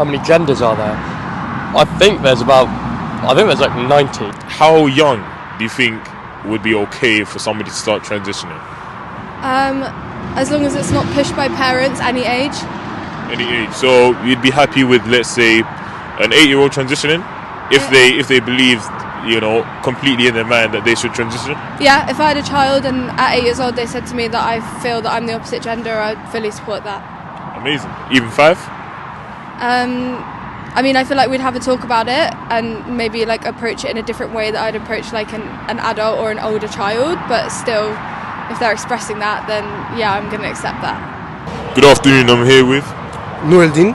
How many genders are there? I think there's like 90. How young do you think would be okay for somebody to start transitioning? As long as it's not pushed by parents, any age. Any age. So you'd be happy with, let's say, an 8-year-old transitioning if they believe, completely in their mind that they should transition? Yeah, if I had a child and at 8 years old they said to me that I feel that I'm the opposite gender, I'd fully support that. Amazing. Even 5? I feel like we'd have a talk about it and maybe like approach it in a different way that I'd approach like an adult or an older child, but still, if they're expressing that, then yeah, I'm going to accept that. Good afternoon, I'm here with Nuruddin.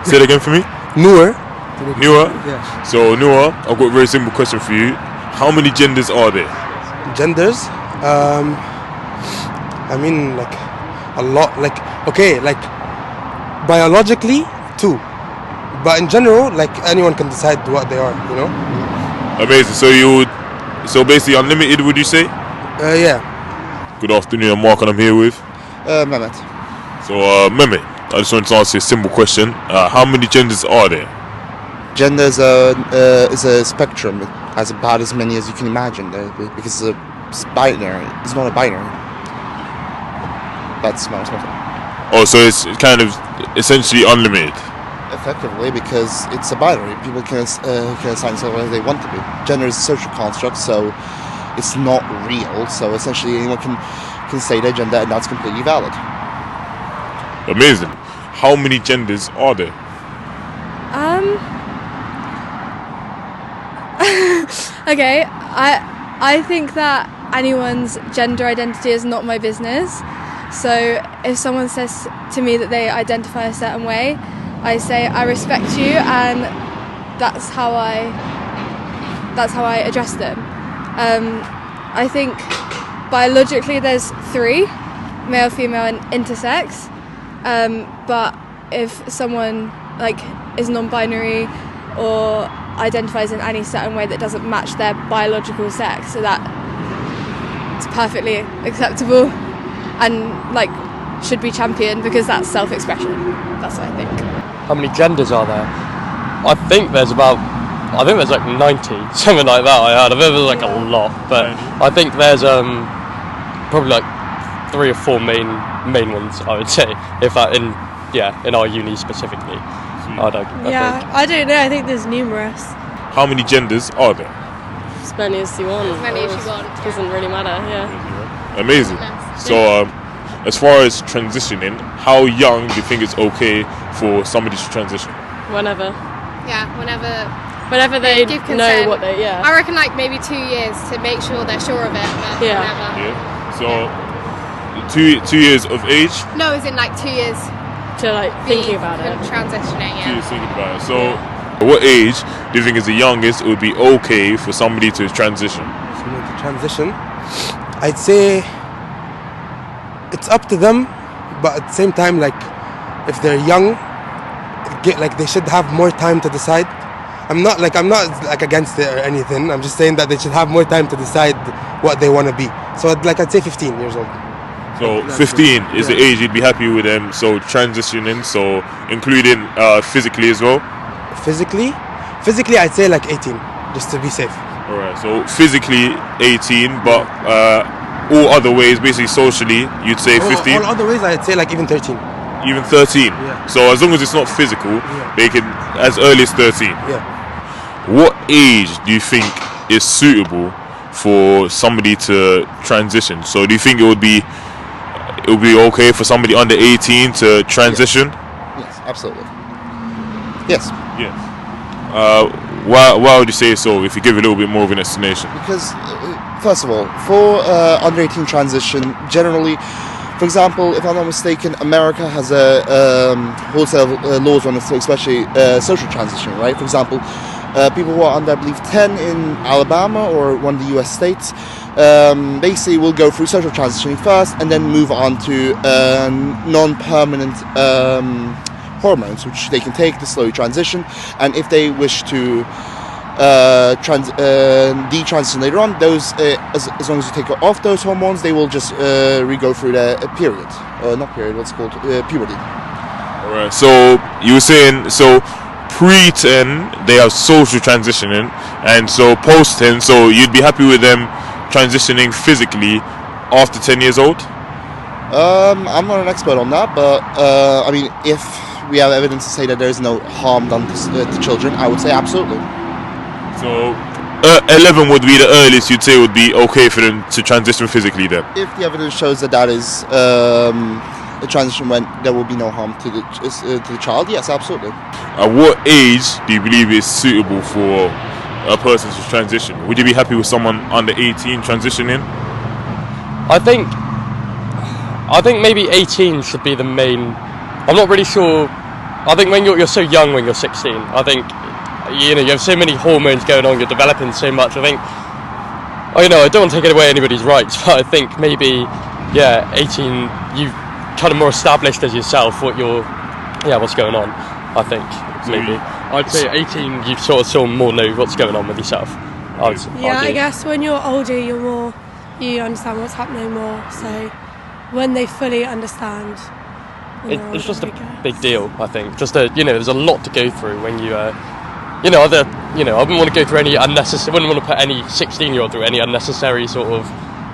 Say it again for me. Noor. Yeah. So Noor, I've got a very simple question for you. How many genders are there? Genders? Like a lot. Biologically, 2. But in general, like anyone can decide what they are, Amazing. So basically unlimited, would you say? Yeah. Good afternoon, I'm Marko and I'm here with Mehmet. So Mehmet, I just wanted to ask you a simple question. How many genders are there? Gender is a spectrum. It has about as many as you can imagine, because it's binary. It's not a binary. That's my response. Oh, so it's kind of essentially unlimited. Effectively, because it's a binary. People can assign themselves whatever they want to be. Gender is a social construct, so it's not real. So essentially, anyone can say their gender, and that's completely valid. Amazing. How many genders are there? Okay, I think that anyone's gender identity is not my business. So if someone says to me that they identify a certain way, I say I respect you, and that's how I address them. I think biologically there's 3, male, female, and intersex. But if someone is non-binary or identifies in any certain way that doesn't match their biological sex, so that it's perfectly acceptable and should be championed, because that's self-expression. That's what I think. How many genders are there? I think there's like 90, something like that. I heard. I think there's like a lot, but I think there's probably like 3 or 4 main ones, I would say. If that in our uni specifically. I don't know. I think there's numerous. How many genders are there? As many as you want. As many as you want. Doesn't really matter. Yeah. Amazing. So as far as transitioning, how young do you think it's okay for somebody to transition? Whenever. Yeah, Whenever they give know consent. what they. Yeah. I reckon maybe 2 years to make sure they're sure of it. But Yeah. whenever. Yeah. So 2 years of age? No, as in 2 years. To thinking about it. Transitioning, 2 years thinking about it. So what age do you think is the youngest it would be okay for somebody to transition? Someone to transition, I'd say it's up to them, but at the same time, if they're young, they should have more time to decide. I'm not against it or anything. I'm just saying that they should have more time to decide what they want to be. So I'd say 15 years old. So 15 is the age you'd be happy with them. So transitioning, so including physically as well. Physically, I'd say 18, just to be safe. All right. So physically 18, but all other ways, basically socially, you'd say 15. All other ways, I'd say even 13. Even 13. Yeah. So as long as it's not physical, they can as early as 13. Yeah. What age do you think is suitable for somebody to transition? So do you think it would be okay for somebody under 18 to transition? Yes, absolutely. Yes. Yes. Why would you say so, if you give it a little bit more of an explanation? Because, first of all, for under 18 transition, generally, for example, if I'm not mistaken, America has a wholesale laws on it, especially social transition, right? For example, people who are under, I believe, 10 in Alabama or one of the US states, basically will go through social transitioning first and then move on to non-permanent hormones, which they can take to slowly transition. And if they wish to detransition later on, those as long as you take off those hormones, they will just re-go through their period. Not period, what's called puberty. Alright, so you were saying, so pre-10 they have social transitioning, and so post-10, so you'd be happy with them transitioning physically after 10 years old? I'm not an expert on that, but I mean, if we have evidence to say that there is no harm done to children, I would say absolutely. So 11 would be the earliest you'd say would be okay for them to transition physically then? If the evidence shows that that is a transition when there will be no harm to the child, yes, absolutely. At what age do you believe is suitable for a person to transition? Would you be happy with someone under 18 transitioning? I think maybe 18 should be the main. I'm not really sure. I think when you're so young when you're 16, I think you have so many hormones going on, you're developing so much. I think I don't want to take away anybody's rights, but I think maybe 18 you kind of more established as yourself what's going on. I think maybe I'd say 18 you sort of still more know what's going on with yourself. I guess when you're older you understand what's happening more, so when they fully understand, it's just a big deal. I think just there's a lot to go through when you I wouldn't want to go through any unnecessary. Wouldn't want to put any 16-year-old through any unnecessary sort of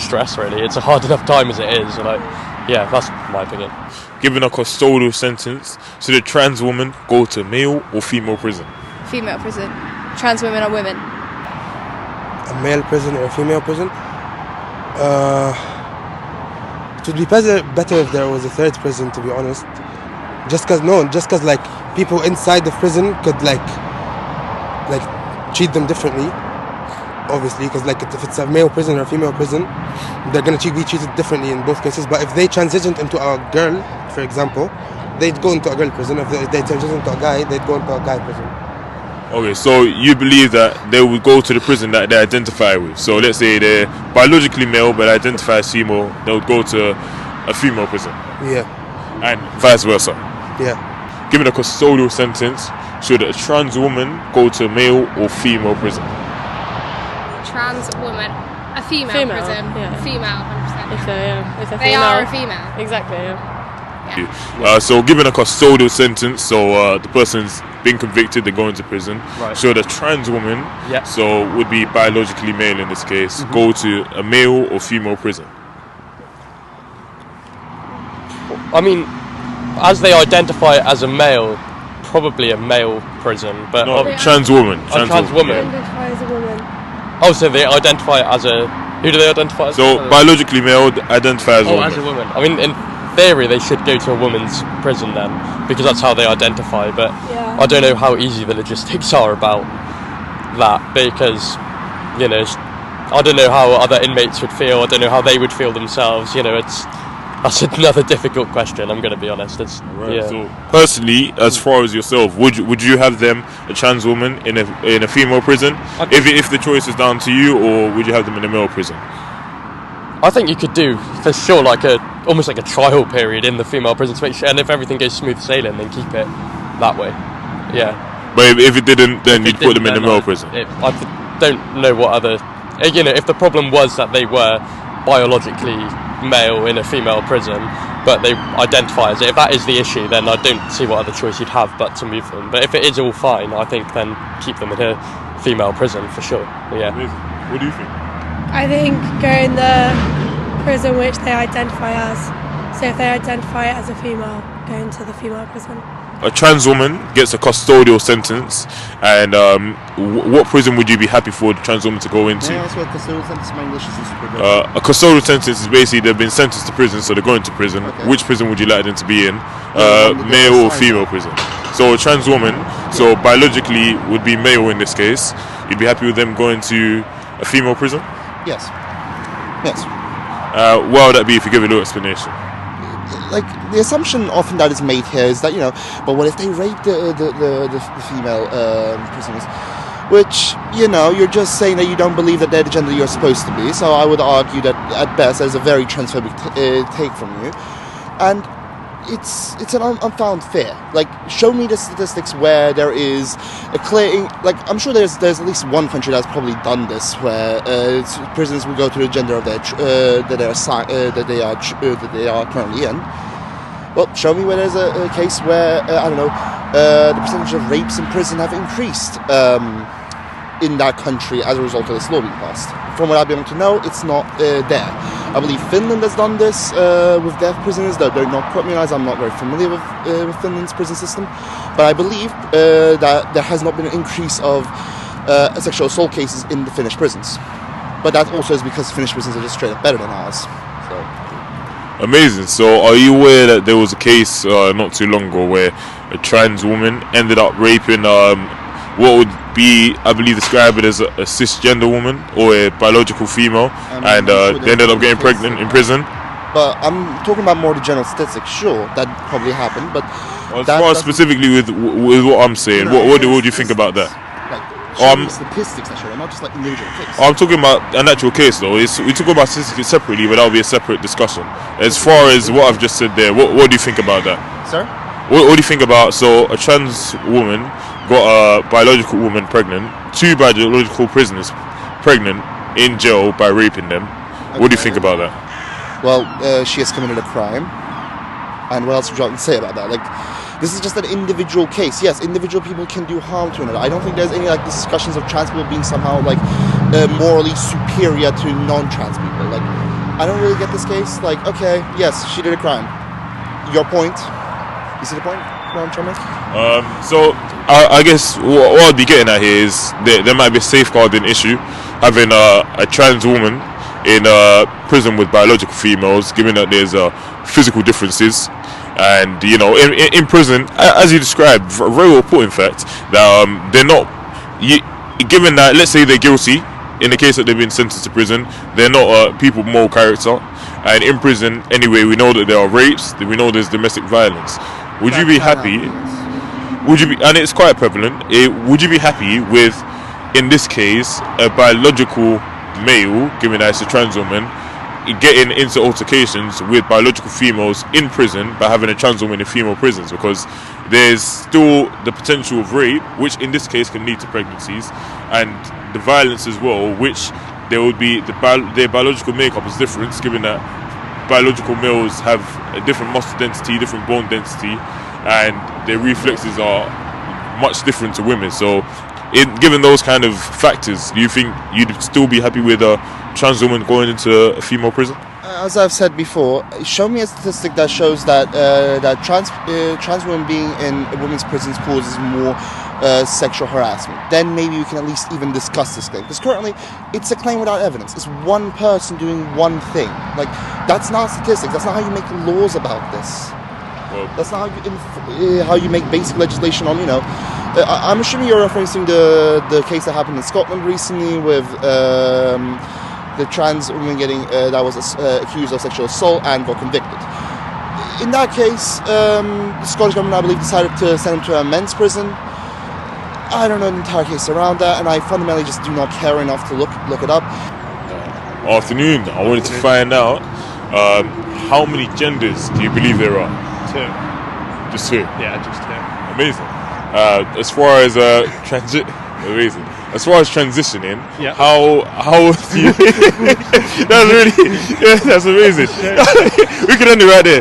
stress. Really, it's a hard enough time as it is. And that's my opinion. Given a custodial sentence, should a trans woman go to male or female prison? Female prison. Trans women are women. A male prison or a female prison? It would be better if there was a third prison, to be honest. Just because like people inside the prison could like treat them differently. Obviously, because like if it's a male prison or a female prison, they're gonna be treated differently in both cases. But if they transitioned into a girl, for example, they'd go into a girl prison. If they transitioned into a guy, they'd go into a guy prison. Okay, so you believe that they would go to the prison that they identify with. So let's say they're biologically male but identify as female, they would go to a female prison. Yeah. And vice versa. Yeah. Given a custodial sentence, should a trans woman go to male or female prison? Trans woman, a female prison, female, 100%. If they're They female. are a female. Exactly. Yeah. So given a custodial sentence, so the person's been convicted, they're going to prison. Right. Should a trans woman, so would be biologically male in this case, go to a male or female prison? I mean, as they identify as a male, probably a male prison. But trans woman. Trans woman. identify as a woman. Oh, so they identify as a. Who do they identify as? So biologically male identify as a woman. As a woman. I mean, in theory, they should go to a woman's prison then, because that's how they identify. But I don't know how easy the logistics are about that, because I don't know how other inmates would feel. I don't know how they would feel themselves. That's another difficult question. I'm going to be honest. So personally, as far as yourself, would you have them, a trans woman, in a female prison, if the choice is down to you, or would you have them in a male prison? I think you could do for sure almost like a trial period in the female prison to make sure, and if everything goes smooth sailing, then keep it that way. Yeah. But if it didn't, then you'd put them in the male prison. I don't know what other. If the problem was that they were biologically male in a female prison, but they identify as it, if that is the issue, then I don't see what other choice you'd have but to move them. But if it is all fine, I think then keep them in a female prison for sure. Yeah. What do you think? I think go in the prison which they identify as. So if they identify as a female, go into the female prison. A trans woman gets a custodial sentence, and what prison would you be happy for the trans woman to go into? Yeah, that's what custodial sentence in my English is. A custodial sentence is basically they've been sentenced to prison, so they're going to prison. Okay. Which prison would you like them to be in? Male or female prison? So a trans woman, so biologically would be male in this case. You'd be happy with them going to a female prison? Yes. Yes. What would that be if you give a little explanation? Like the assumption often that is made here is that but what if they rape the female prisoners? Which you're just saying that you don't believe that they're the gender you're supposed to be. So I would argue that at best there's a very transphobic take from you, and it's an unfound fear. Like, show me the statistics where there is a clear. Like, I'm sure there's at least one country that's probably done this, where prisoners will go to the gender of their that they are currently in. Well, show me where there's a case where, I don't know, the percentage of rapes in prison have increased in that country as a result of this law being passed. From what I've been able to know, it's not there. I believe Finland has done this with deaf prisoners, though don't not quote me on, I'm not very familiar with Finland's prison system, but I believe that there has not been an increase of sexual assault cases in the Finnish prisons. But that also is because Finnish prisons are just straight up better than ours. So. Amazing. So, are you aware that there was a case not too long ago where a trans woman ended up raping what would be, I believe, described as a cisgender woman or a biological female, and they ended up getting pregnant in prison? But I'm talking about more the general statistics. Sure, that probably happened, but as far as specifically with what I'm saying, what do you think about that? Statistics that show, not just like individual cases. I'm talking about an actual case though. We talk about statistics separately, but that'll be a separate discussion. As far as what I've just said there, what do you think about that? Sir? What do you think about, so a trans woman got a biological woman pregnant, 2 biological prisoners pregnant in jail by raping them. Okay. What do you think about that? Well, she has committed a crime. And what else would you like to say about that? Like, this is just an individual case. Yes, individual people can do harm to another. I don't think there's any like discussions of trans people being somehow like morally superior to non-trans people. Like, I don't really get this case. Like, okay, yes, she did a crime. Your point? You see the point? What I'm trying to make? So I guess what I'd be getting at here is there might be a safeguarding issue having a trans woman in prison with biological females, given that there's physical differences. And you know, in prison, as you described, very well put, in fact, that they're not. Given that, let's say they're guilty, in the case that they've been sentenced to prison, they're not people of moral character. And in prison, anyway, we know that there are rapes. We know there's domestic violence. Would you be happy? Would you be? And it's quite prevalent. Would you be happy with, in this case, a biological male, given that it's a trans woman, getting into altercations with biological females in prison by having a trans woman in female prisons? Because there's still the potential of rape, which in this case can lead to pregnancies, and the violence as well, which there would be their biological makeup is different, given that biological males have a different muscle density, different bone density, and their reflexes are much different to women. So given those kind of factors, do you think you'd still be happy with a trans woman going into a female prison? As I've said before, show me a statistic that shows that that trans women being in women's prisons causes more sexual harassment. Then maybe we can at least even discuss this claim. Because currently, it's a claim without evidence. It's one person doing one thing. Like, that's not statistics. That's not how you make laws about this. Well, that's not how you make basic legislation on, you know. I'm assuming you're referencing the case that happened in Scotland recently with the trans woman getting that was accused of sexual assault and got convicted. In that case, the Scottish government, I believe, decided to send him to a men's prison. I don't know the entire case around that, and I fundamentally just do not care enough to look it up. Afternoon. I wanted to find out how many genders do you believe there are? 2. Just 2? Yeah, just 2. Amazing. As far as amazing. As far as transitioning, yeah. How do you? That's really, yeah, that's amazing. We can end it right there.